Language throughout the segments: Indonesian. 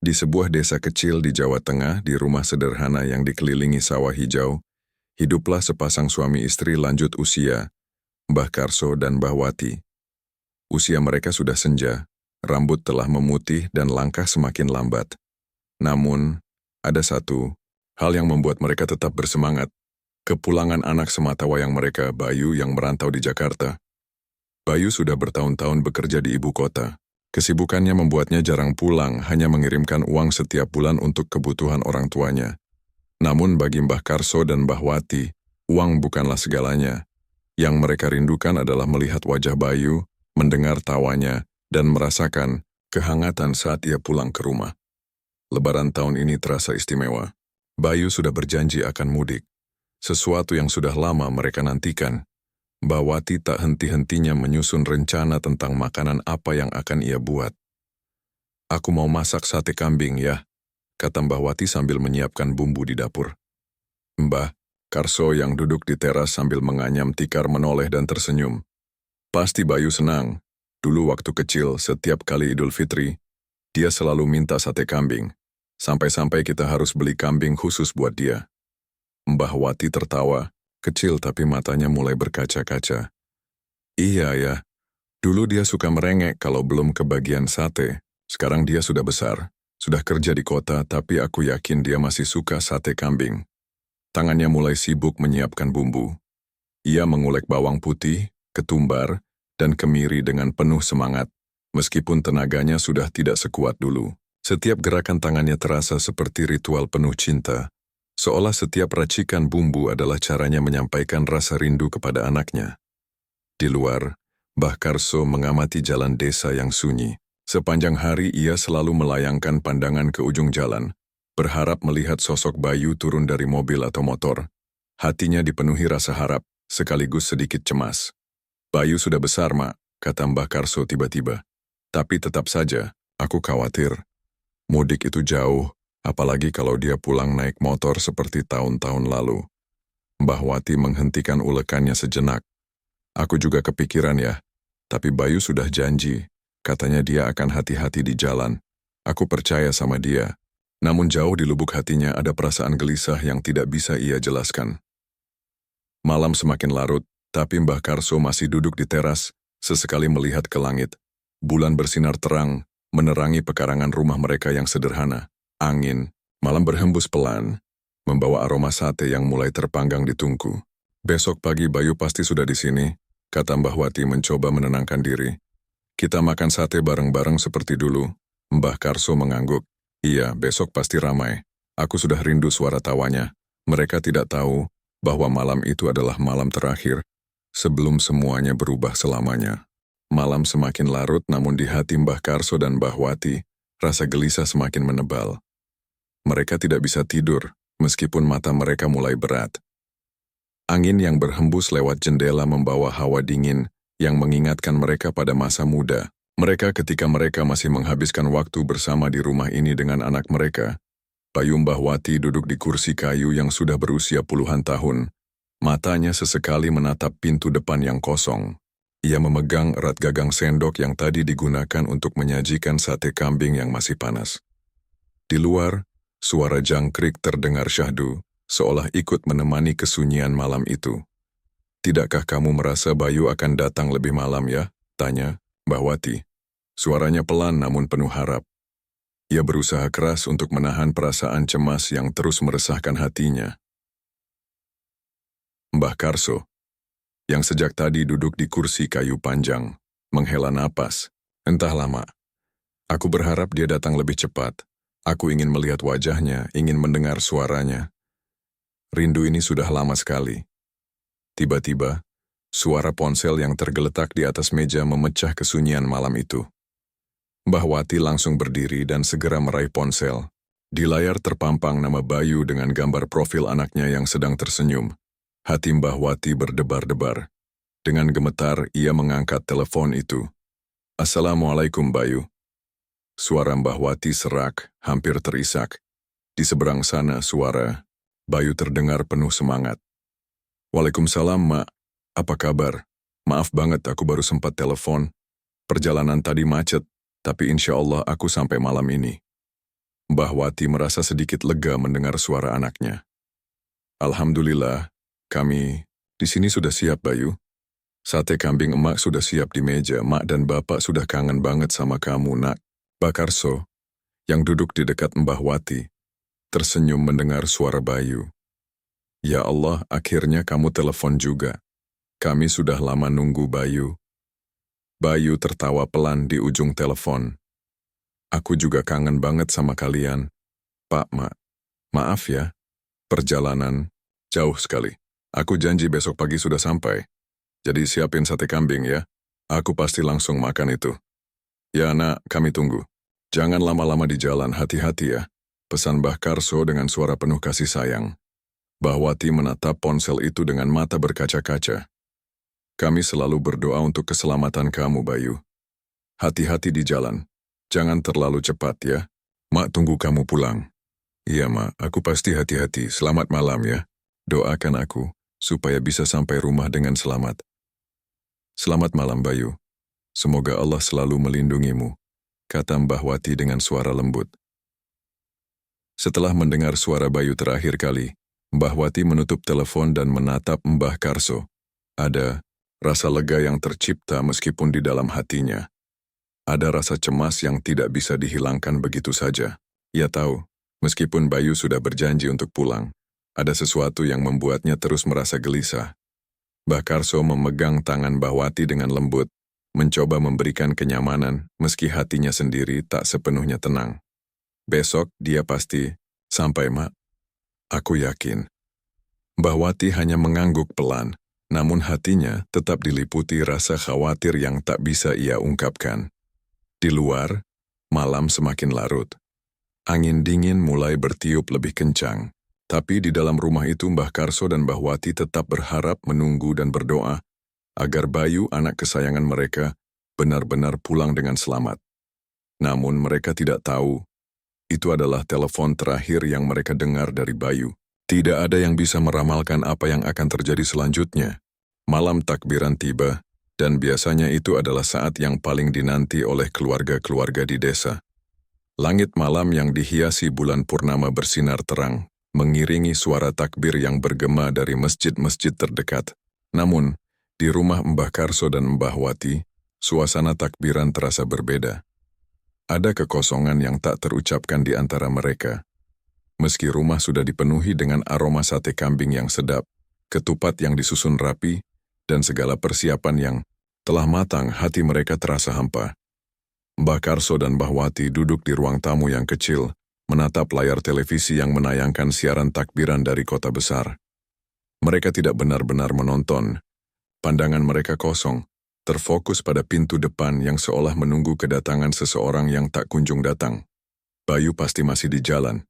Di sebuah desa kecil di Jawa Tengah, di rumah sederhana yang dikelilingi sawah hijau, hiduplah sepasang suami istri lanjut usia, Mbah Karso dan Mbah Wati. Usia mereka sudah senja, rambut telah memutih dan langkah semakin lambat. Namun, ada satu hal yang membuat mereka tetap bersemangat. Kepulangan anak sematawayang mereka, Bayu, yang merantau di Jakarta. Bayu sudah bertahun-tahun bekerja di ibu kota. Kesibukannya membuatnya jarang pulang, hanya mengirimkan uang setiap bulan untuk kebutuhan orang tuanya. Namun bagi Mbah Karso dan Mbah Wati, uang bukanlah segalanya. Yang mereka rindukan adalah melihat wajah Bayu, mendengar tawanya, dan merasakan kehangatan saat ia pulang ke rumah. Lebaran tahun ini terasa istimewa. Bayu sudah berjanji akan mudik. Sesuatu yang sudah lama mereka nantikan. Mbah Wati tak henti-hentinya menyusun rencana tentang makanan apa yang akan ia buat. "Aku mau masak sate kambing ya," kata Mbah Wati sambil menyiapkan bumbu di dapur. Mbah Karso yang duduk di teras sambil menganyam tikar menoleh dan tersenyum. Pasti Bayu senang. Dulu waktu kecil, setiap kali Idul Fitri, dia selalu minta sate kambing. Sampai-sampai kita harus beli kambing khusus buat dia. Mbah Wati tertawa, kecil tapi matanya mulai berkaca-kaca. "Iya ya, dulu dia suka merengek kalau belum kebagian sate. Sekarang dia sudah besar, sudah kerja di kota, tapi aku yakin dia masih suka sate kambing." Tangannya mulai sibuk menyiapkan bumbu. Ia mengulek bawang putih, ketumbar, dan kemiri dengan penuh semangat, meskipun tenaganya sudah tidak sekuat dulu. Setiap gerakan tangannya terasa seperti ritual penuh cinta. Seolah setiap racikan bumbu adalah caranya menyampaikan rasa rindu kepada anaknya. Di luar, Mbah Karso mengamati jalan desa yang sunyi. Sepanjang hari ia selalu melayangkan pandangan ke ujung jalan, berharap melihat sosok Bayu turun dari mobil atau motor. Hatinya dipenuhi rasa harap, sekaligus sedikit cemas. "Bayu sudah besar, Mak," kata Mbah Karso tiba-tiba. "Tapi tetap saja, aku khawatir. Mudik itu jauh, apalagi kalau dia pulang naik motor seperti tahun-tahun lalu." Mbah Wati menghentikan ulekannya sejenak. "Aku juga kepikiran ya, tapi Bayu sudah janji. Katanya dia akan hati-hati di jalan. Aku percaya sama dia. Namun jauh di lubuk hatinya ada perasaan gelisah yang tidak bisa ia jelaskan." Malam semakin larut, tapi Mbah Karso masih duduk di teras, sesekali melihat ke langit. Bulan bersinar terang, menerangi pekarangan rumah mereka yang sederhana. Angin, malam berhembus pelan, membawa aroma sate yang mulai terpanggang di tungku. "Besok pagi Bayu pasti sudah di sini," kata Mbah Wati mencoba menenangkan diri. "Kita makan sate bareng-bareng seperti dulu." Mbah Karso mengangguk. "Iya, besok pasti ramai. Aku sudah rindu suara tawanya." Mereka tidak tahu bahwa malam itu adalah malam terakhir, sebelum semuanya berubah selamanya. Malam semakin larut, namun di hati Mbah Karso dan Mbah Wati, rasa gelisah semakin menebal. Mereka tidak bisa tidur, meskipun mata mereka mulai berat. Angin yang berhembus lewat jendela membawa hawa dingin yang mengingatkan mereka pada masa muda. Mereka ketika mereka masih menghabiskan waktu bersama di rumah ini dengan anak mereka. Bayu Mbah Wati duduk di kursi kayu yang sudah berusia puluhan tahun. Matanya sesekali menatap pintu depan yang kosong. Ia memegang erat gagang sendok yang tadi digunakan untuk menyajikan sate kambing yang masih panas. Di luar, suara jangkrik terdengar syahdu, seolah ikut menemani kesunyian malam itu. "Tidakkah kamu merasa Bayu akan datang lebih malam ya?" tanya Mbah Wati. Suaranya pelan namun penuh harap. Ia berusaha keras untuk menahan perasaan cemas yang terus meresahkan hatinya. Mbah Karso, yang sejak tadi duduk di kursi kayu panjang, menghela napas. "Entahlah, Mak. Aku berharap dia datang lebih cepat. Aku ingin melihat wajahnya, ingin mendengar suaranya. Rindu ini sudah lama sekali." Tiba-tiba, suara ponsel yang tergeletak di atas meja memecah kesunyian malam itu. Mbah Wati langsung berdiri dan segera meraih ponsel. Di layar terpampang nama Bayu dengan gambar profil anaknya yang sedang tersenyum. Hati Mbah Wati berdebar-debar. Dengan gemetar, ia mengangkat telepon itu. "Assalamualaikum, Bayu." Suara Mbah Wati serak, hampir terisak. Di seberang sana suara Bayu terdengar penuh semangat. "Waalaikumsalam, Mak. Apa kabar? Maaf banget aku baru sempat telepon. Perjalanan tadi macet, tapi insya Allah aku sampai malam ini." Mbah Wati merasa sedikit lega mendengar suara anaknya. Alhamdulillah, kami di sini sudah siap, Bayu. Sate kambing emak sudah siap di meja, mak dan bapak sudah kangen banget sama kamu, nak. Bakarso, yang duduk di dekat Mbah Wati, tersenyum mendengar suara Bayu. Ya Allah, akhirnya kamu telepon juga. Kami sudah lama nunggu, Bayu. Bayu tertawa pelan di ujung telepon. Aku juga kangen banget sama kalian. Pak, Mak. Maaf ya, perjalanan jauh sekali. Aku janji besok pagi sudah sampai. Jadi siapin sate kambing ya. Aku pasti langsung makan itu. Ya nak, kami tunggu. Jangan lama-lama di jalan, hati-hati ya. Pesan Mbah Karso dengan suara penuh kasih sayang. Mbah Wati menatap ponsel itu dengan mata berkaca-kaca. Kami selalu berdoa untuk keselamatan kamu, Bayu. Hati-hati di jalan. Jangan terlalu cepat ya. Mak tunggu kamu pulang. Iya, Mak. Aku pasti hati-hati. Selamat malam ya. Doakan aku supaya bisa sampai rumah dengan selamat. Selamat malam, Bayu. Semoga Allah selalu melindungimu, kata Mbah Wati dengan suara lembut. Setelah mendengar suara Bayu terakhir kali, Mbah Wati menutup telepon dan menatap Mbah Karso. Ada rasa lega yang tercipta meskipun di dalam hatinya. Ada rasa cemas yang tidak bisa dihilangkan begitu saja. Ia tahu, meskipun Bayu sudah berjanji untuk pulang, ada sesuatu yang membuatnya terus merasa gelisah. Mbah Karso memegang tangan Mbah Wati dengan lembut, mencoba memberikan kenyamanan meski hatinya sendiri tak sepenuhnya tenang. Besok dia pasti sampai, Mak. Aku yakin. Mbah Wati hanya mengangguk pelan, namun hatinya tetap diliputi rasa khawatir yang tak bisa ia ungkapkan. Di luar, malam semakin larut. Angin dingin mulai bertiup lebih kencang. Tapi di dalam rumah itu Mbah Karso dan Mbah Wati tetap berharap, menunggu dan berdoa agar Bayu, anak kesayangan mereka, benar-benar pulang dengan selamat. Namun mereka tidak tahu, itu adalah telepon terakhir yang mereka dengar dari Bayu. Tidak ada yang bisa meramalkan apa yang akan terjadi selanjutnya. Malam takbiran tiba, dan biasanya itu adalah saat yang paling dinanti oleh keluarga-keluarga di desa. Langit malam yang dihiasi bulan purnama bersinar terang, mengiringi suara takbir yang bergema dari masjid-masjid terdekat. Namun, di rumah Mbah Karso dan Mbah Wati, suasana takbiran terasa berbeda. Ada kekosongan yang tak terucapkan di antara mereka. Meski rumah sudah dipenuhi dengan aroma sate kambing yang sedap, ketupat yang disusun rapi, dan segala persiapan yang telah matang, hati mereka terasa hampa. Mbah Karso dan Mbah Wati duduk di ruang tamu yang kecil, menatap layar televisi yang menayangkan siaran takbiran dari kota besar. Mereka tidak benar-benar menonton. Pandangan mereka kosong, terfokus pada pintu depan yang seolah menunggu kedatangan seseorang yang tak kunjung datang. Bayu pasti masih di jalan.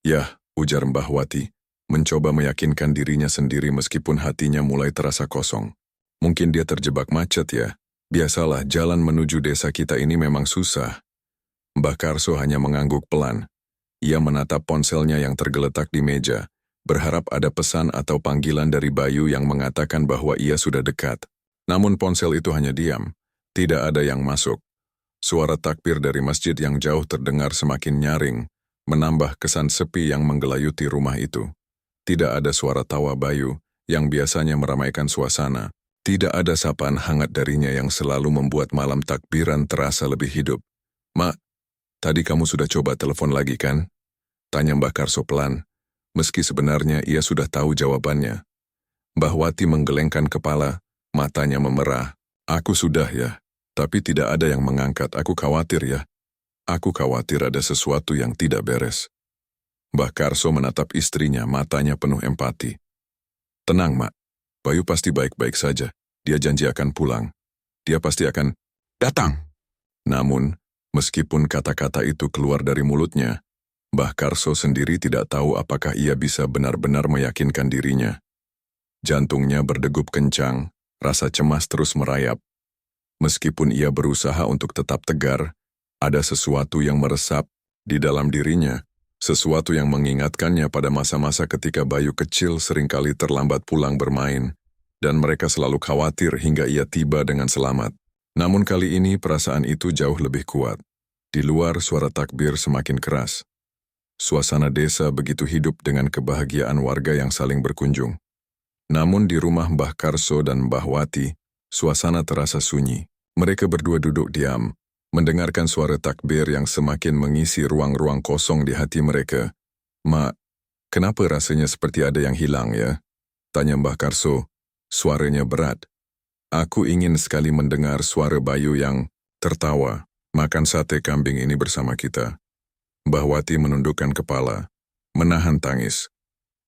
Yah, ujar Mbah Wati, mencoba meyakinkan dirinya sendiri meskipun hatinya mulai terasa kosong. Mungkin dia terjebak macet ya. Biasalah, jalan menuju desa kita ini memang susah. Mbah Karso hanya mengangguk pelan. Ia menatap ponselnya yang tergeletak di meja, berharap ada pesan atau panggilan dari Bayu yang mengatakan bahwa ia sudah dekat. Namun ponsel itu hanya diam, tidak ada yang masuk. Suara takbir dari masjid yang jauh terdengar semakin nyaring, menambah kesan sepi yang menggelayuti rumah itu. Tidak ada suara tawa Bayu yang biasanya meramaikan suasana. Tidak ada sapaan hangat darinya yang selalu membuat malam takbiran terasa lebih hidup. Mak, tadi kamu sudah coba telepon lagi kan? Tanya Mbah Karso pelan, meski sebenarnya ia sudah tahu jawabannya. Mbah Wati menggelengkan kepala, matanya memerah. Aku sudah ya, tapi tidak ada yang mengangkat. Aku khawatir ya. Aku khawatir ada sesuatu yang tidak beres. Mbah Karso menatap istrinya, matanya penuh empati. Tenang, Mak. Bayu pasti baik-baik saja. Dia janji akan pulang. Dia pasti akan datang. Namun, meskipun kata-kata itu keluar dari mulutnya, Mbah Karso sendiri tidak tahu apakah ia bisa benar-benar meyakinkan dirinya. Jantungnya berdegup kencang, rasa cemas terus merayap. Meskipun ia berusaha untuk tetap tegar, ada sesuatu yang meresap di dalam dirinya, sesuatu yang mengingatkannya pada masa-masa ketika Bayu kecil seringkali terlambat pulang bermain, dan mereka selalu khawatir hingga ia tiba dengan selamat. Namun kali ini perasaan itu jauh lebih kuat. Di luar suara takbir semakin keras. Suasana desa begitu hidup dengan kebahagiaan warga yang saling berkunjung. Namun di rumah Mbah Karso dan Mbah Wati, suasana terasa sunyi. Mereka berdua duduk diam, mendengarkan suara takbir yang semakin mengisi ruang-ruang kosong di hati mereka. "Mak, kenapa rasanya seperti ada yang hilang ya?" tanya Mbah Karso. Suaranya berat. "Aku ingin sekali mendengar suara Bayu yang tertawa, makan sate kambing ini bersama kita." Mbah Wati menundukkan kepala, menahan tangis.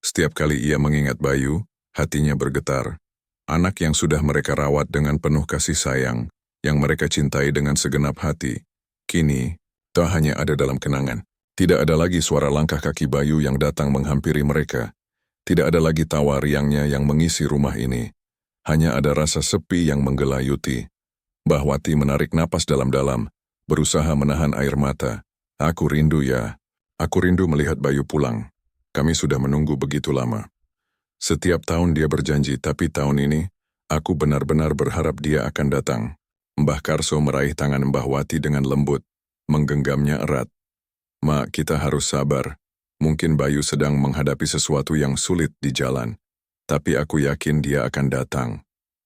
Setiap kali ia mengingat Bayu, hatinya bergetar. Anak yang sudah mereka rawat dengan penuh kasih sayang, yang mereka cintai dengan segenap hati, kini tak hanya ada dalam kenangan. Tidak ada lagi suara langkah kaki Bayu yang datang menghampiri mereka. Tidak ada lagi tawa riangnya yang mengisi rumah ini. Hanya ada rasa sepi yang menggelayuti. Mbah Wati menarik napas dalam-dalam, berusaha menahan air mata. "Aku rindu ya. Aku rindu melihat Bayu pulang. Kami sudah menunggu begitu lama. Setiap tahun dia berjanji, tapi tahun ini, aku benar-benar berharap dia akan datang." Mbah Karso meraih tangan Mbah Wati dengan lembut, menggenggamnya erat. "Mak, kita harus sabar. Mungkin Bayu sedang menghadapi sesuatu yang sulit di jalan. Tapi aku yakin dia akan datang."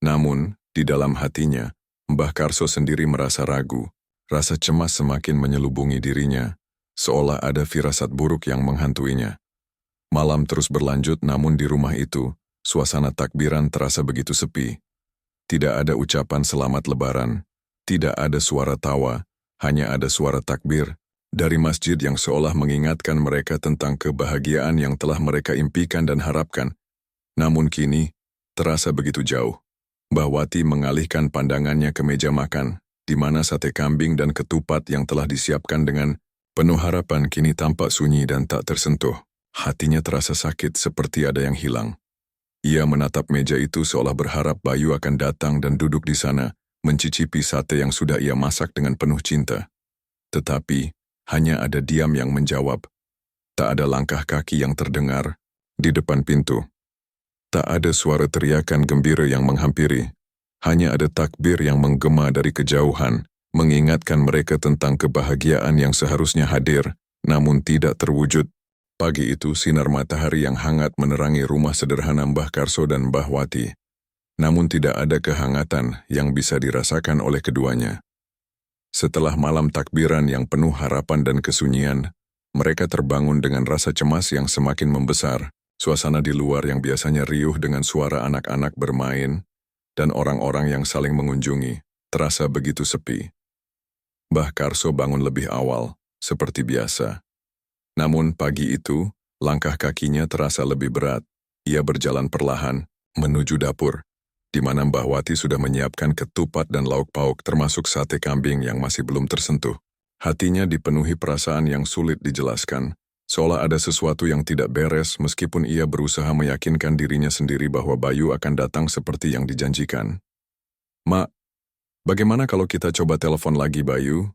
Namun, di dalam hatinya, Mbah Karso sendiri merasa ragu. Rasa cemas semakin menyelubungi dirinya, seolah ada firasat buruk yang menghantuinya. Malam terus berlanjut, namun di rumah itu, suasana takbiran terasa begitu sepi. Tidak ada ucapan selamat lebaran, tidak ada suara tawa, hanya ada suara takbir dari masjid yang seolah mengingatkan mereka tentang kebahagiaan yang telah mereka impikan dan harapkan. Namun kini, terasa begitu jauh. Mbah Wati mengalihkan pandangannya ke meja makan, di mana sate kambing dan ketupat yang telah disiapkan dengan penuh harapan kini tampak sunyi dan tak tersentuh. Hatinya terasa sakit seperti ada yang hilang. Ia menatap meja itu seolah berharap Bayu akan datang dan duduk di sana, mencicipi sate yang sudah ia masak dengan penuh cinta. Tetapi, hanya ada diam yang menjawab. Tak ada langkah kaki yang terdengar di depan pintu. Tak ada suara teriakan gembira yang menghampiri. Hanya ada takbir yang menggema dari kejauhan, mengingatkan mereka tentang kebahagiaan yang seharusnya hadir, namun tidak terwujud. Pagi itu sinar matahari yang hangat menerangi rumah sederhana Mbah Karso dan Mbah Wati. Namun tidak ada kehangatan yang bisa dirasakan oleh keduanya. Setelah malam takbiran yang penuh harapan dan kesunyian, mereka terbangun dengan rasa cemas yang semakin membesar. Suasana di luar yang biasanya riuh dengan suara anak-anak bermain dan orang-orang yang saling mengunjungi, terasa begitu sepi. Mbah Karso bangun lebih awal, seperti biasa. Namun pagi itu, langkah kakinya terasa lebih berat. Ia berjalan perlahan, menuju dapur, di mana Mbah Wati sudah menyiapkan ketupat dan lauk pauk termasuk sate kambing yang masih belum tersentuh. Hatinya dipenuhi perasaan yang sulit dijelaskan, seolah ada sesuatu yang tidak beres meskipun ia berusaha meyakinkan dirinya sendiri bahwa Bayu akan datang seperti yang dijanjikan. "Mak, bagaimana kalau kita coba telepon lagi Bayu?"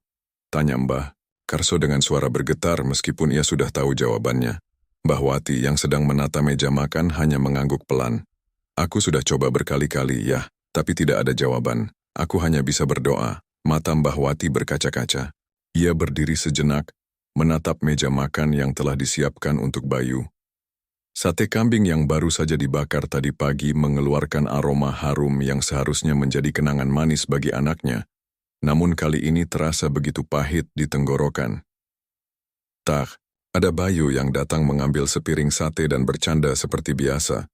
tanya Mbah Karso dengan suara bergetar meskipun ia sudah tahu jawabannya. Mbah Wati yang sedang menata meja makan hanya mengangguk pelan. "Aku sudah coba berkali-kali ya, tapi tidak ada jawaban. Aku hanya bisa berdoa." Mata Mbah Wati berkaca-kaca. Ia berdiri sejenak, menatap meja makan yang telah disiapkan untuk Bayu. Sate kambing yang baru saja dibakar tadi pagi mengeluarkan aroma harum yang seharusnya menjadi kenangan manis bagi anaknya. Namun kali ini terasa begitu pahit di tenggorokan. Tak, ada Bayu yang datang mengambil sepiring sate dan bercanda seperti biasa.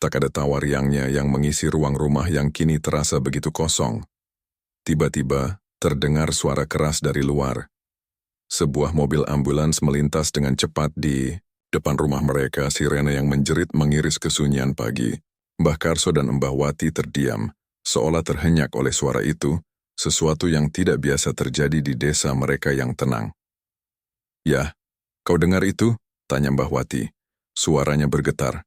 Tak ada tawa riangnya yang mengisi ruang rumah yang kini terasa begitu kosong. Tiba-tiba, terdengar suara keras dari luar. Sebuah mobil ambulans melintas dengan cepat di depan rumah mereka. Sirene yang menjerit mengiris kesunyian pagi. Mbah Karso dan Mbah Wati terdiam, seolah terhenyak oleh suara itu, sesuatu yang tidak biasa terjadi di desa mereka yang tenang. "Ya, kau dengar itu?" tanya Mbah Wati. Suaranya bergetar.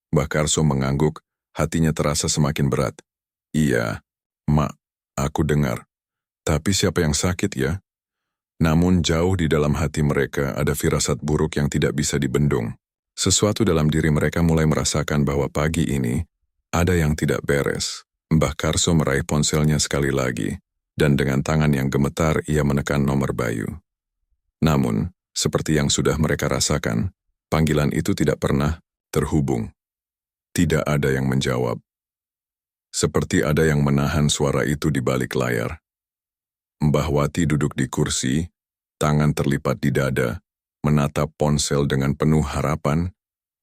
Mbah Karso mengangguk, hatinya terasa semakin berat. "Iya, Mak, aku dengar. Tapi siapa yang sakit ya?" Namun jauh di dalam hati mereka ada firasat buruk yang tidak bisa dibendung. Sesuatu dalam diri mereka mulai merasakan bahwa pagi ini ada yang tidak beres. Mbah Karso meraih ponselnya sekali lagi, dan dengan tangan yang gemetar ia menekan nomor Bayu. Namun, Seperti yang sudah mereka rasakan, panggilan itu tidak pernah terhubung. Tidak ada yang menjawab. Seperti ada yang menahan suara itu di balik layar. Mbah Wati duduk di kursi, tangan terlipat di dada, menatap ponsel dengan penuh harapan,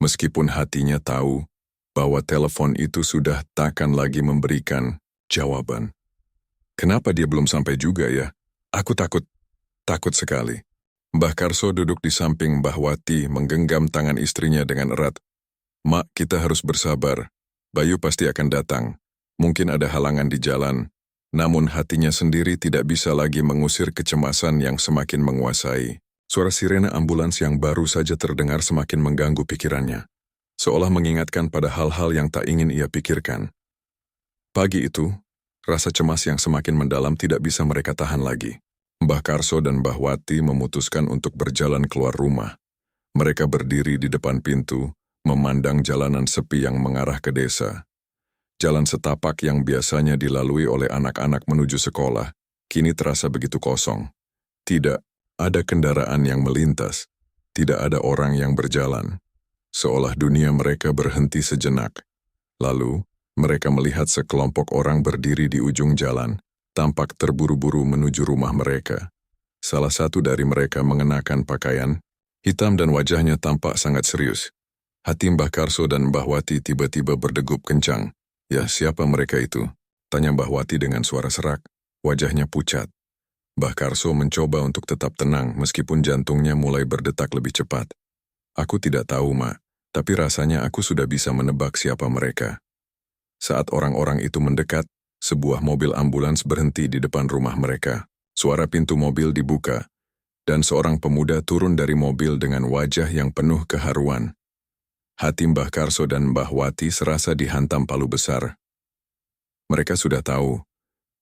meskipun hatinya tahu bahwa telepon itu sudah takkan lagi memberikan jawaban. Kenapa dia belum sampai juga ya? Aku takut sekali. Mbah Karso duduk di samping Mbah Wati menggenggam tangan istrinya dengan erat. Mak, kita harus bersabar. Bayu pasti akan datang. Mungkin ada halangan di jalan, namun hatinya sendiri tidak bisa lagi mengusir kecemasan yang semakin menguasai. Suara sirene ambulans yang baru saja terdengar semakin mengganggu pikirannya, seolah mengingatkan pada hal-hal yang tak ingin ia pikirkan. Pagi itu, rasa cemas yang semakin mendalam tidak bisa mereka tahan lagi. Mbah Karso dan Mbah Wati memutuskan untuk berjalan keluar rumah. Mereka berdiri di depan pintu, memandang jalanan sepi yang mengarah ke desa. Jalan setapak yang biasanya dilalui oleh anak-anak menuju sekolah, kini terasa begitu kosong. Tidak ada kendaraan yang melintas, tidak ada orang yang berjalan. Seolah dunia mereka berhenti sejenak. Lalu, mereka melihat sekelompok orang berdiri di ujung jalan, tampak terburu-buru menuju rumah mereka. Salah satu dari mereka mengenakan pakaian hitam dan wajahnya tampak sangat serius. Hati Mbah Karso dan Mbah Wati tiba-tiba berdegup kencang. Ya, siapa mereka itu? Tanya Mbah Wati dengan suara serak. Wajahnya pucat. Mbah Karso mencoba untuk tetap tenang meskipun jantungnya mulai berdetak lebih cepat. Aku tidak tahu, Mak, tapi rasanya aku sudah bisa menebak siapa mereka. Saat orang-orang itu mendekat, sebuah mobil ambulans berhenti di depan rumah mereka. Suara pintu mobil dibuka, dan seorang pemuda turun dari mobil dengan wajah yang penuh keharuan. Hati Mbah Karso dan Mbah Wati serasa dihantam palu besar. Mereka sudah tahu,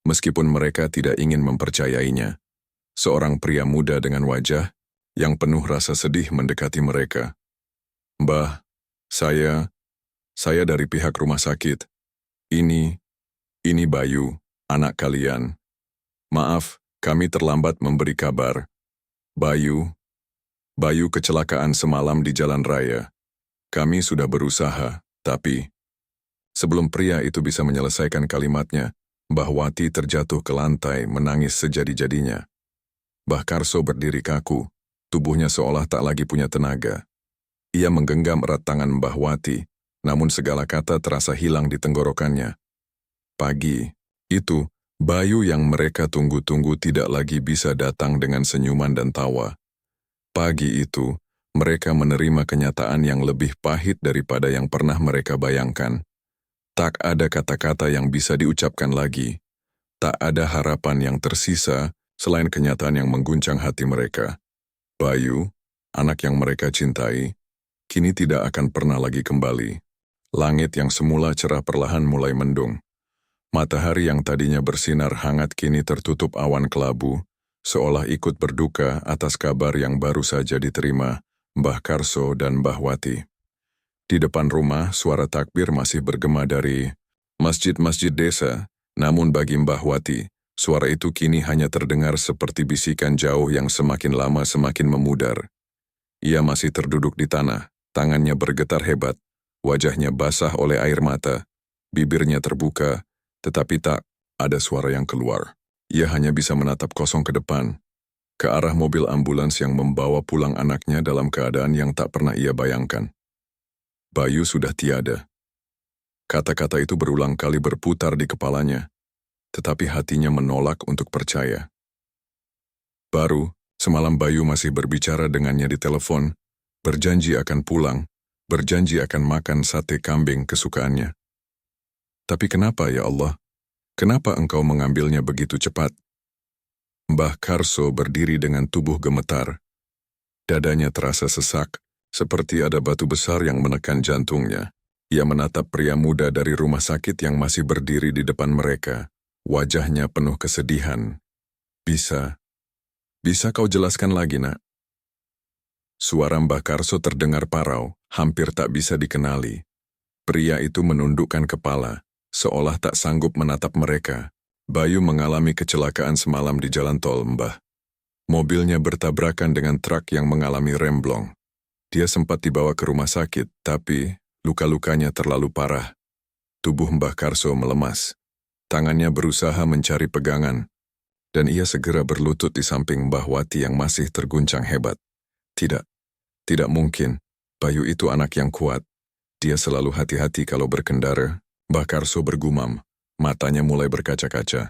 meskipun mereka tidak ingin mempercayainya, seorang pria muda dengan wajah yang penuh rasa sedih mendekati mereka. Mbah, saya dari pihak rumah sakit. Ini Bayu, anak kalian. Maaf, kami terlambat memberi kabar. Bayu kecelakaan semalam di jalan raya. Kami sudah berusaha, tapi... Sebelum pria itu bisa menyelesaikan kalimatnya, Mbah Wati terjatuh ke lantai menangis sejadi-jadinya. Mbah Karso berdiri kaku, tubuhnya seolah tak lagi punya tenaga. Ia menggenggam erat tangan Mbah Wati, namun segala kata terasa hilang di tenggorokannya. Pagi itu, Bayu yang mereka tunggu-tunggu tidak lagi bisa datang dengan senyuman dan tawa. Pagi itu, mereka menerima kenyataan yang lebih pahit daripada yang pernah mereka bayangkan. Tak ada kata-kata yang bisa diucapkan lagi. Tak ada harapan yang tersisa selain kenyataan yang mengguncang hati mereka. Bayu, anak yang mereka cintai, kini tidak akan pernah lagi kembali. Langit yang semula cerah perlahan mulai mendung. Matahari yang tadinya bersinar hangat kini tertutup awan kelabu, seolah ikut berduka atas kabar yang baru saja diterima Mbah Karso dan Mbah Wati. Di depan rumah, suara takbir masih bergema dari masjid-masjid desa, namun bagi Mbah Wati, suara itu kini hanya terdengar seperti bisikan jauh yang semakin lama semakin memudar. Ia masih terduduk di tanah, tangannya bergetar hebat, wajahnya basah oleh air mata, bibirnya terbuka, tetapi tak ada suara yang keluar. Ia hanya bisa menatap kosong ke depan, ke arah mobil ambulans yang membawa pulang anaknya dalam keadaan yang tak pernah ia bayangkan. Bayu sudah tiada. Kata-kata itu berulang kali berputar di kepalanya, tetapi hatinya menolak untuk percaya. Baru, semalam Bayu masih berbicara dengannya di telepon, berjanji akan pulang, berjanji akan makan sate kambing kesukaannya. Tapi kenapa ya Allah? Kenapa engkau mengambilnya begitu cepat? Mbah Karso berdiri dengan tubuh gemetar. Dadanya terasa sesak, seperti ada batu besar yang menekan jantungnya. Ia menatap pria muda dari rumah sakit yang masih berdiri di depan mereka. Wajahnya penuh kesedihan. Bisa kau jelaskan lagi, Nak? Suara Mbah Karso terdengar parau, hampir tak bisa dikenali. Pria itu menundukkan kepala, seolah tak sanggup menatap mereka. Bayu mengalami kecelakaan semalam di jalan tol, Mbah. Mobilnya bertabrakan dengan truk yang mengalami remblong. Dia sempat dibawa ke rumah sakit, tapi luka-lukanya terlalu parah. Tubuh Mbah Karso melemas. Tangannya berusaha mencari pegangan, dan ia segera berlutut di samping Mbah Wati yang masih terguncang hebat. Tidak, tidak mungkin. Bayu itu anak yang kuat. Dia selalu hati-hati kalau berkendara. Mbah Karso bergumam, matanya mulai berkaca-kaca.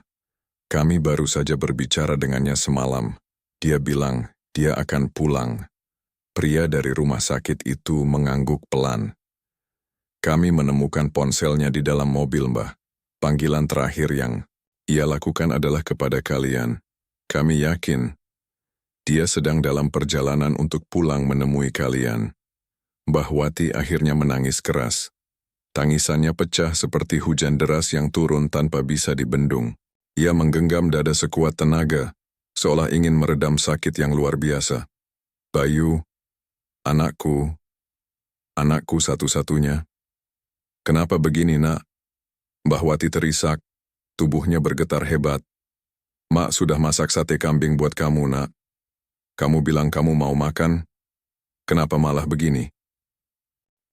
Kami baru saja berbicara dengannya semalam. Dia bilang dia akan pulang. Pria dari rumah sakit itu mengangguk pelan. Kami menemukan ponselnya di dalam mobil, Mbah. Panggilan terakhir yang ia lakukan adalah kepada kalian. Kami yakin dia sedang dalam perjalanan untuk pulang menemui kalian. Mbah Wati akhirnya menangis keras. Tangisannya pecah seperti hujan deras yang turun tanpa bisa dibendung. Ia menggenggam dada sekuat tenaga, seolah ingin meredam sakit yang luar biasa. Bayu, anakku, anakku satu-satunya. Kenapa begini, Nak? Mbah Wati terisak, tubuhnya bergetar hebat. Mak sudah masak sate kambing buat kamu, Nak. Kamu bilang kamu mau makan, kenapa malah begini?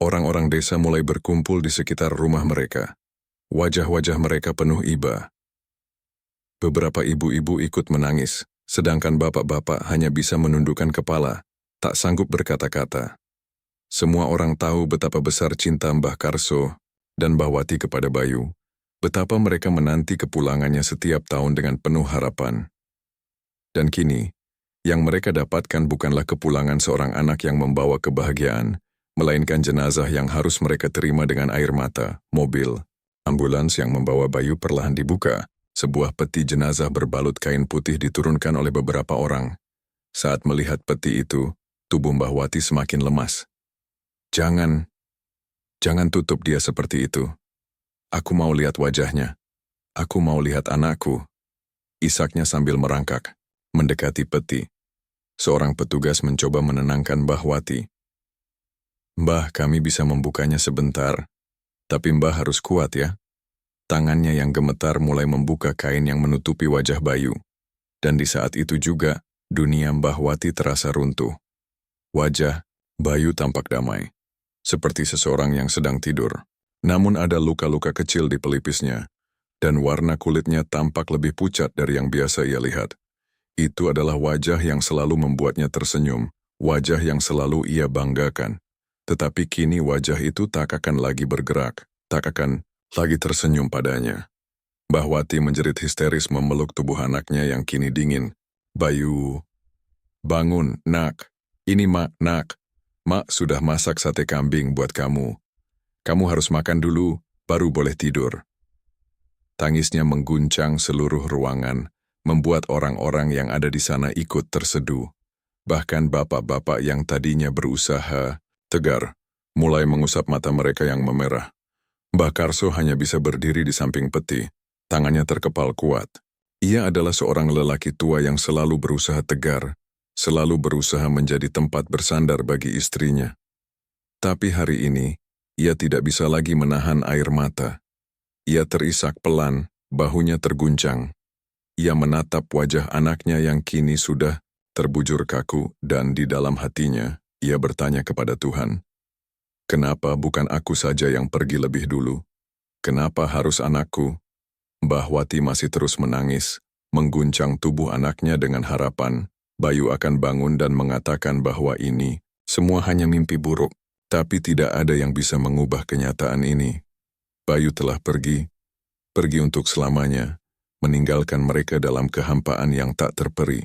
Orang-orang desa mulai berkumpul di sekitar rumah mereka. Wajah-wajah mereka penuh iba. Beberapa ibu-ibu ikut menangis, sedangkan bapak-bapak hanya bisa menundukkan kepala, tak sanggup berkata-kata. Semua orang tahu betapa besar cinta Mbah Karso dan Mbah Wati kepada Bayu, betapa mereka menanti kepulangannya setiap tahun dengan penuh harapan. Dan kini, yang mereka dapatkan bukanlah kepulangan seorang anak yang membawa kebahagiaan, melainkan jenazah yang harus mereka terima dengan air mata. Mobil, ambulans yang membawa Bayu perlahan dibuka. Sebuah peti jenazah berbalut kain putih diturunkan oleh beberapa orang. Saat melihat peti itu, tubuh Mbah Wati semakin lemas. Jangan tutup dia seperti itu. Aku mau lihat wajahnya. Aku mau lihat anakku. Isaknya sambil merangkak, mendekati peti. Seorang petugas mencoba menenangkan Mbah Wati. Mbah, kami bisa membukanya sebentar. Tapi Mbah harus kuat ya. Tangannya yang gemetar mulai membuka kain yang menutupi wajah Bayu. Dan di saat itu juga, dunia Mbah Wati terasa runtuh. Wajah Bayu tampak damai, seperti seseorang yang sedang tidur. Namun ada luka-luka kecil di pelipisnya, dan warna kulitnya tampak lebih pucat dari yang biasa ia lihat. Itu adalah wajah yang selalu membuatnya tersenyum, wajah yang selalu ia banggakan. Tetapi kini wajah itu tak akan lagi bergerak, tak akan lagi tersenyum padanya. Mbah Wati menjerit histeris memeluk tubuh anaknya yang kini dingin. Bayu, bangun, Nak. Ini Mak, Nak. Mak sudah masak sate kambing buat kamu. Kamu harus makan dulu, baru boleh tidur. Tangisnya mengguncang seluruh ruangan, membuat orang-orang yang ada di sana ikut terseduh. Bahkan bapak-bapak yang tadinya berusaha tegar, mulai mengusap mata mereka yang memerah. Mbah Karso hanya bisa berdiri di samping peti, tangannya terkepal kuat. Ia adalah seorang lelaki tua yang selalu berusaha tegar, selalu berusaha menjadi tempat bersandar bagi istrinya. Tapi hari ini, ia tidak bisa lagi menahan air mata. Ia terisak pelan, bahunya terguncang. Ia menatap wajah anaknya yang kini sudah terbujur kaku, dan di dalam hatinya, ia bertanya kepada Tuhan, kenapa bukan aku saja yang pergi lebih dulu? Kenapa harus anakku? Mbah Wati masih terus menangis, mengguncang tubuh anaknya dengan harapan Bayu akan bangun dan mengatakan bahwa ini semua hanya mimpi buruk, tapi tidak ada yang bisa mengubah kenyataan ini. Bayu telah pergi untuk selamanya, meninggalkan mereka dalam kehampaan yang tak terperi.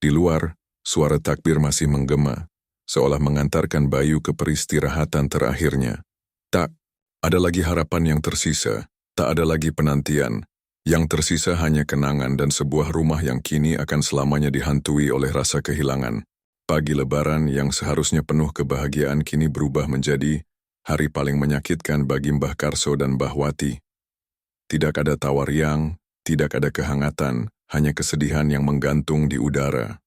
Di luar, suara takbir masih menggema, seolah mengantarkan Bayu ke peristirahatan terakhirnya. Tak ada lagi harapan yang tersisa, tak ada lagi penantian. Yang tersisa hanya kenangan dan sebuah rumah yang kini akan selamanya dihantui oleh rasa kehilangan. Pagi Lebaran yang seharusnya penuh kebahagiaan kini berubah menjadi hari paling menyakitkan bagi Mbah Karso dan Mbah Wati. Tidak ada tawar yang, tidak ada kehangatan, hanya kesedihan yang menggantung di udara.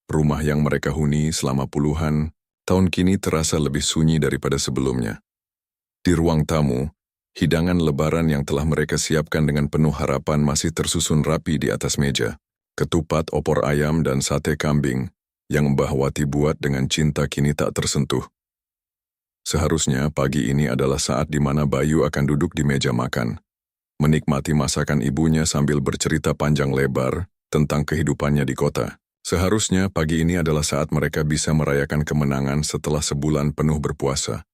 Rumah yang mereka huni selama puluhan tahun kini terasa lebih sunyi daripada sebelumnya. Di ruang tamu, hidangan Lebaran yang telah mereka siapkan dengan penuh harapan masih tersusun rapi di atas meja. Ketupat, opor ayam, dan sate kambing yang Mbah Wati buat dengan cinta kini tak tersentuh. Seharusnya pagi ini adalah saat di mana Bayu akan duduk di meja makan, menikmati masakan ibunya sambil bercerita panjang lebar tentang kehidupannya di kota. Seharusnya pagi ini adalah saat mereka bisa merayakan kemenangan setelah sebulan penuh berpuasa.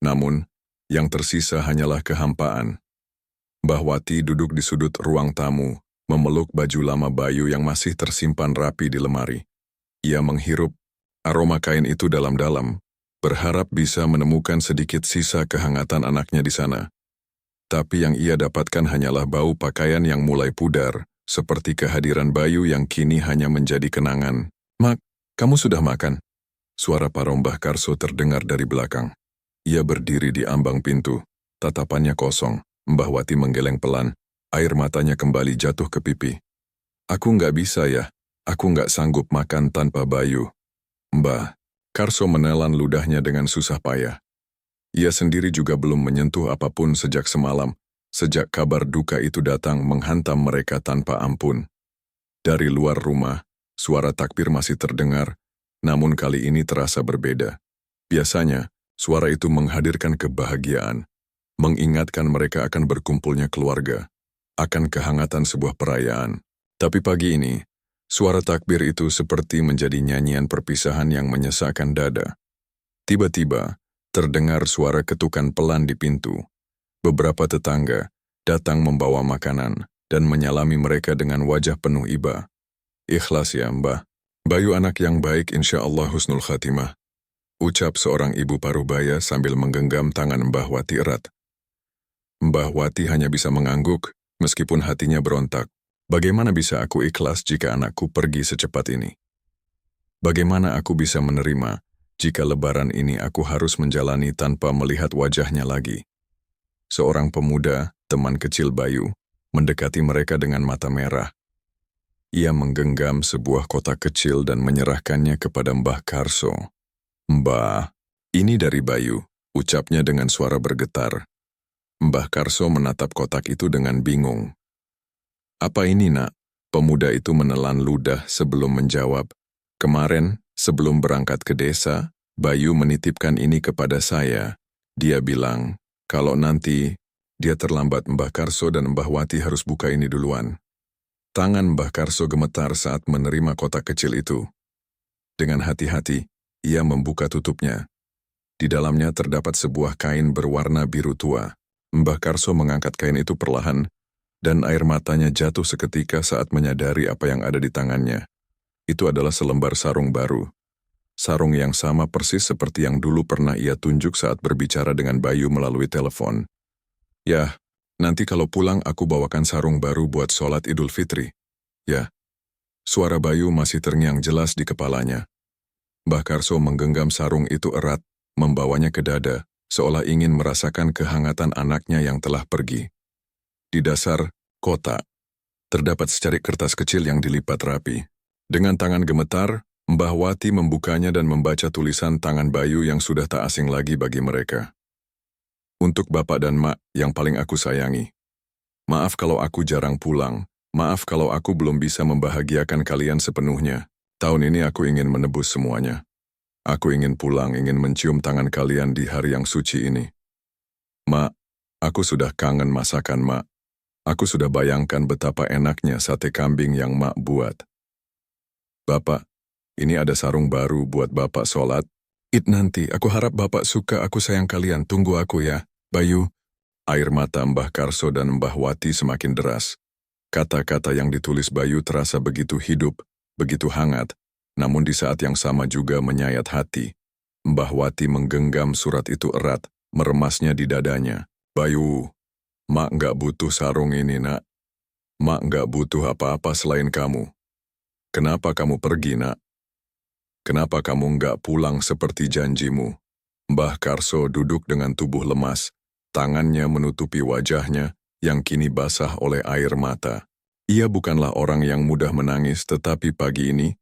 Namun, yang tersisa hanyalah kehampaan. Mbah Wati duduk di sudut ruang tamu, memeluk baju lama Bayu yang masih tersimpan rapi di lemari. Ia menghirup aroma kain itu dalam-dalam, berharap bisa menemukan sedikit sisa kehangatan anaknya di sana. Tapi yang ia dapatkan hanyalah bau pakaian yang mulai pudar, seperti kehadiran Bayu yang kini hanya menjadi kenangan. "Mak, kamu sudah makan?" Suara Parombah Karso terdengar dari belakang. Ia berdiri di ambang pintu, tatapannya kosong. Mbah Wati menggeleng pelan, air matanya kembali jatuh ke pipi. "Aku nggak bisa ya, aku nggak sanggup makan tanpa Bayu." "Mbah." Karso menelan ludahnya dengan susah payah. Ia sendiri juga belum menyentuh apapun sejak semalam, sejak kabar duka itu datang menghantam mereka tanpa ampun. Dari luar rumah, suara takbir masih terdengar, namun kali ini terasa berbeda. Biasanya, suara itu menghadirkan kebahagiaan, mengingatkan mereka akan berkumpulnya keluarga, akan kehangatan sebuah perayaan. Tapi pagi ini, suara takbir itu seperti menjadi nyanyian perpisahan yang menyesakkan dada. Tiba-tiba, terdengar suara ketukan pelan di pintu. Beberapa tetangga datang membawa makanan dan menyalami mereka dengan wajah penuh iba. "Ikhlas ya, Mbah. Bayu anak yang baik, insya Allah husnul khatimah," ucap seorang ibu parubaya sambil menggenggam tangan Mbah Wati erat. Mbah Wati hanya bisa mengangguk, meskipun hatinya berontak. Bagaimana bisa aku ikhlas jika anakku pergi secepat ini? Bagaimana aku bisa menerima jika lebaran ini aku harus menjalani tanpa melihat wajahnya lagi? Seorang pemuda, teman kecil Bayu, mendekati mereka dengan mata merah. Ia menggenggam sebuah kotak kecil dan menyerahkannya kepada Mbah Karso. "Mbah, ini dari Bayu," ucapnya dengan suara bergetar. Mbah Karso menatap kotak itu dengan bingung. "Apa ini, Nak?" Pemuda itu menelan ludah sebelum menjawab. "Kemarin, sebelum berangkat ke desa, Bayu menitipkan ini kepada saya. Dia bilang, kalau nanti dia terlambat, Mbah Karso dan Mbah Wati harus buka ini duluan." Tangan Mbah Karso gemetar saat menerima kotak kecil itu. Dengan hati-hati, ia membuka tutupnya. Di dalamnya terdapat sebuah kain berwarna biru tua. Mbah Karso mengangkat kain itu perlahan, dan air matanya jatuh seketika saat menyadari apa yang ada di tangannya. Itu adalah selembar sarung baru. Sarung yang sama persis seperti yang dulu pernah ia tunjuk saat berbicara dengan Bayu melalui telepon. "Ya, nanti kalau pulang aku bawakan sarung baru buat sholat Idul Fitri." "Ya." Suara Bayu masih terngiang jelas di kepalanya. Mbah Karso menggenggam sarung itu erat, membawanya ke dada, seolah ingin merasakan kehangatan anaknya yang telah pergi. Di dasar kotak, terdapat secarik kertas kecil yang dilipat rapi. Dengan tangan gemetar, Mbah Wati membukanya dan membaca tulisan tangan Bayu yang sudah tak asing lagi bagi mereka. "Untuk Bapak dan Mak yang paling aku sayangi. Maaf kalau aku jarang pulang, maaf kalau aku belum bisa membahagiakan kalian sepenuhnya. Tahun ini aku ingin menebus semuanya. Aku ingin pulang, ingin mencium tangan kalian di hari yang suci ini. Mak, aku sudah kangen masakan Mak. Aku sudah bayangkan betapa enaknya sate kambing yang Mak buat. Bapak, ini ada sarung baru buat Bapak sholat. Id nanti, aku harap Bapak suka, aku sayang kalian, tunggu aku ya, Bayu." Air mata Mbah Karso dan Mbah Wati semakin deras. Kata-kata yang ditulis Bayu terasa begitu hidup, begitu hangat, namun di saat yang sama juga menyayat hati. Mbah Wati menggenggam surat itu erat, meremasnya di dadanya. "Bayu, Mak nggak butuh sarung ini, Nak. Mak nggak butuh apa-apa selain kamu. Kenapa kamu pergi, Nak? Kenapa kamu nggak pulang seperti janjimu?" Mbah Karso duduk dengan tubuh lemas, tangannya menutupi wajahnya yang kini basah oleh air mata. Ia bukanlah orang yang mudah menangis, tetapi pagi ini,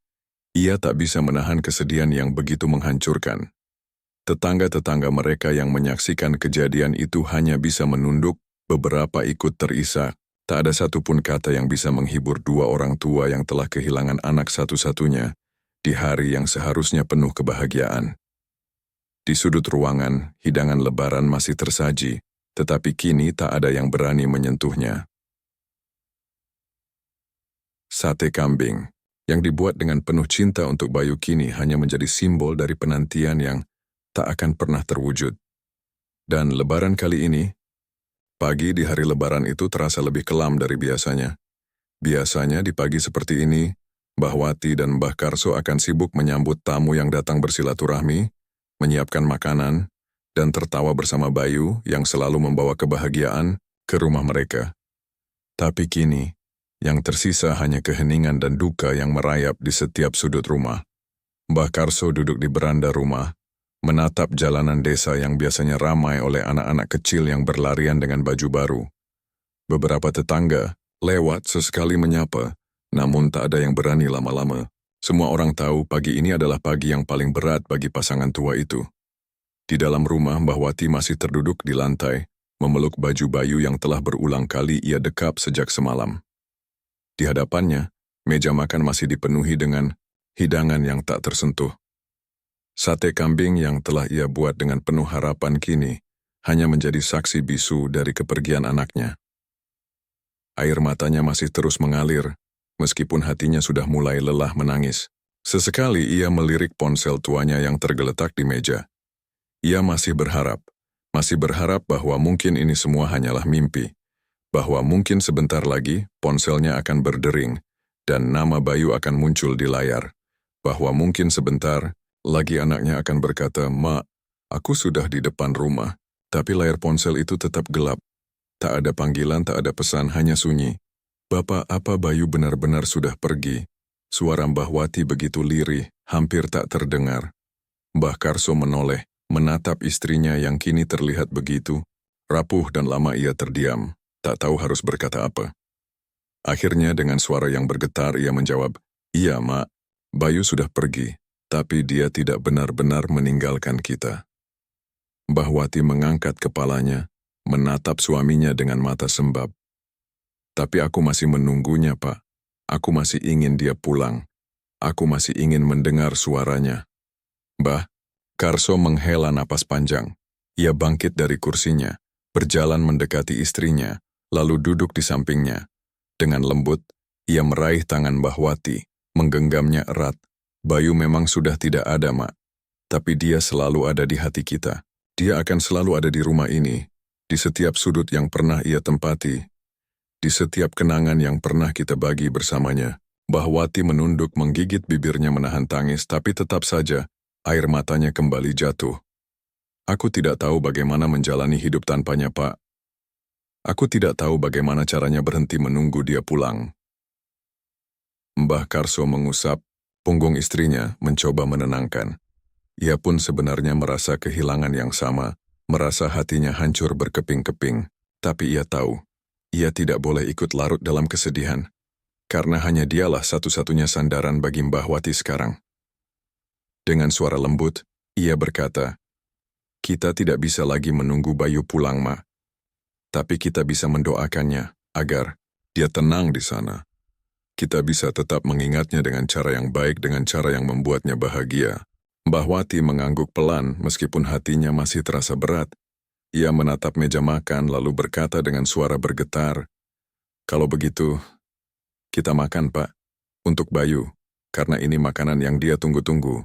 ia tak bisa menahan kesedihan yang begitu menghancurkan. Tetangga-tetangga mereka yang menyaksikan kejadian itu hanya bisa menunduk, beberapa ikut terisak. Tak ada satupun kata yang bisa menghibur dua orang tua yang telah kehilangan anak satu-satunya di hari yang seharusnya penuh kebahagiaan. Di sudut ruangan, hidangan lebaran masih tersaji, tetapi kini tak ada yang berani menyentuhnya. Sate kambing, yang dibuat dengan penuh cinta untuk Bayu kini hanya menjadi simbol dari penantian yang tak akan pernah terwujud. Dan lebaran kali ini, pagi di hari lebaran itu terasa lebih kelam dari biasanya. Biasanya di pagi seperti ini, Mbah Wati dan Mbah Karso akan sibuk menyambut tamu yang datang bersilaturahmi, menyiapkan makanan, dan tertawa bersama Bayu yang selalu membawa kebahagiaan ke rumah mereka. Tapi kini, yang tersisa hanya keheningan dan duka yang merayap di setiap sudut rumah. Mbah Karso duduk di beranda rumah, menatap jalanan desa yang biasanya ramai oleh anak-anak kecil yang berlarian dengan baju baru. Beberapa tetangga lewat sesekali menyapa, namun tak ada yang berani lama-lama. Semua orang tahu pagi ini adalah pagi yang paling berat bagi pasangan tua itu. Di dalam rumah, Mbah Wati masih terduduk di lantai, memeluk baju Bayu yang telah berulang kali ia dekap sejak semalam. Di hadapannya, meja makan masih dipenuhi dengan hidangan yang tak tersentuh. Sate kambing yang telah ia buat dengan penuh harapan kini hanya menjadi saksi bisu dari kepergian anaknya. Air matanya masih terus mengalir, meskipun hatinya sudah mulai lelah menangis. Sesekali ia melirik ponsel tuanya yang tergeletak di meja. Ia masih berharap bahwa mungkin ini semua hanyalah mimpi, bahwa mungkin sebentar lagi ponselnya akan berdering dan nama Bayu akan muncul di layar, bahwa mungkin sebentar lagi anaknya akan berkata, "Mak, aku sudah di depan rumah," tapi layar ponsel itu tetap gelap. Tak ada panggilan, tak ada pesan, hanya sunyi. "Bapak, apa Bayu benar-benar sudah pergi?" Suara Mbah Wati begitu lirih, hampir tak terdengar. Mbah Karso menoleh, menatap istrinya yang kini terlihat begitu rapuh dan lama ia terdiam, tak tahu harus berkata apa. Akhirnya dengan suara yang bergetar ia menjawab, "Iya, Mak, Bayu sudah pergi, tapi dia tidak benar-benar meninggalkan kita." Mbah Wati mengangkat kepalanya, menatap suaminya dengan mata sembab. "Tapi aku masih menunggunya, Pak. Aku masih ingin dia pulang. Aku masih ingin mendengar suaranya." Mbah Karso menghela napas panjang. Ia bangkit dari kursinya, berjalan mendekati istrinya, lalu duduk di sampingnya. Dengan lembut, ia meraih tangan Mbah Wati, menggenggamnya erat. "Bayu memang sudah tidak ada, Mak. Tapi dia selalu ada di hati kita. Dia akan selalu ada di rumah ini, di setiap sudut yang pernah ia tempati, di setiap kenangan yang pernah kita bagi bersamanya." Mbah Wati menunduk, menggigit bibirnya menahan tangis, tapi tetap saja air matanya kembali jatuh. "Aku tidak tahu bagaimana menjalani hidup tanpanya, Pak. Aku tidak tahu bagaimana caranya berhenti menunggu dia pulang." Mbah Karso mengusap punggung istrinya, mencoba menenangkan. Ia pun sebenarnya merasa kehilangan yang sama, merasa hatinya hancur berkeping-keping, tapi ia tahu, ia tidak boleh ikut larut dalam kesedihan, karena hanya dialah satu-satunya sandaran bagi Mbah Wati sekarang. Dengan suara lembut, ia berkata, "Kita tidak bisa lagi menunggu Bayu pulang, Ma. Tapi kita bisa mendoakannya agar dia tenang di sana. Kita bisa tetap mengingatnya dengan cara yang baik, dengan cara yang membuatnya bahagia." Mbah Wati mengangguk pelan meskipun hatinya masih terasa berat. Ia menatap meja makan lalu berkata dengan suara bergetar, "Kalau begitu, kita makan, Pak, untuk Bayu, karena ini makanan yang dia tunggu-tunggu."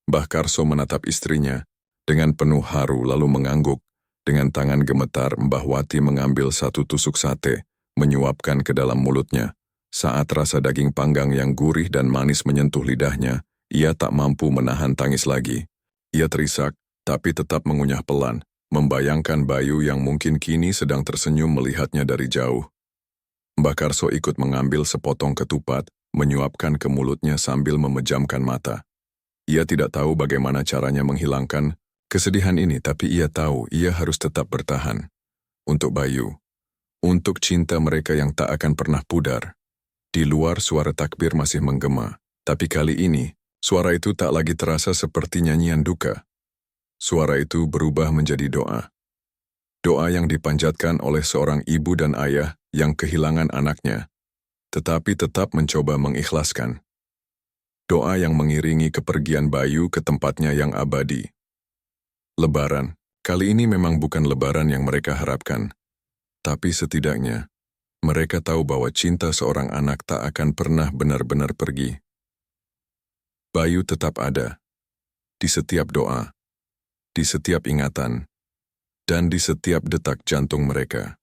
Mbah Karso menatap istrinya dengan penuh haru lalu mengangguk. Dengan tangan gemetar, Mbah Wati mengambil satu tusuk sate, menyuapkan ke dalam mulutnya. Saat rasa daging panggang yang gurih dan manis menyentuh lidahnya, ia tak mampu menahan tangis lagi. Ia terisak, tapi tetap mengunyah pelan, membayangkan Bayu yang mungkin kini sedang tersenyum melihatnya dari jauh. Mbah Karso ikut mengambil sepotong ketupat, menyuapkan ke mulutnya sambil memejamkan mata. Ia tidak tahu bagaimana caranya menghilangkan kesedihan ini, tapi ia tahu ia harus tetap bertahan. Untuk Bayu, untuk cinta mereka yang tak akan pernah pudar. Di luar suara takbir masih menggema, tapi kali ini, suara itu tak lagi terasa seperti nyanyian duka. Suara itu berubah menjadi doa. Doa yang dipanjatkan oleh seorang ibu dan ayah yang kehilangan anaknya, tetapi tetap mencoba mengikhlaskan. Doa yang mengiringi kepergian Bayu ke tempatnya yang abadi. Lebaran, kali ini memang bukan lebaran yang mereka harapkan, tapi setidaknya, mereka tahu bahwa cinta seorang anak tak akan pernah benar-benar pergi. Bayu tetap ada, di setiap doa, di setiap ingatan, dan di setiap detak jantung mereka.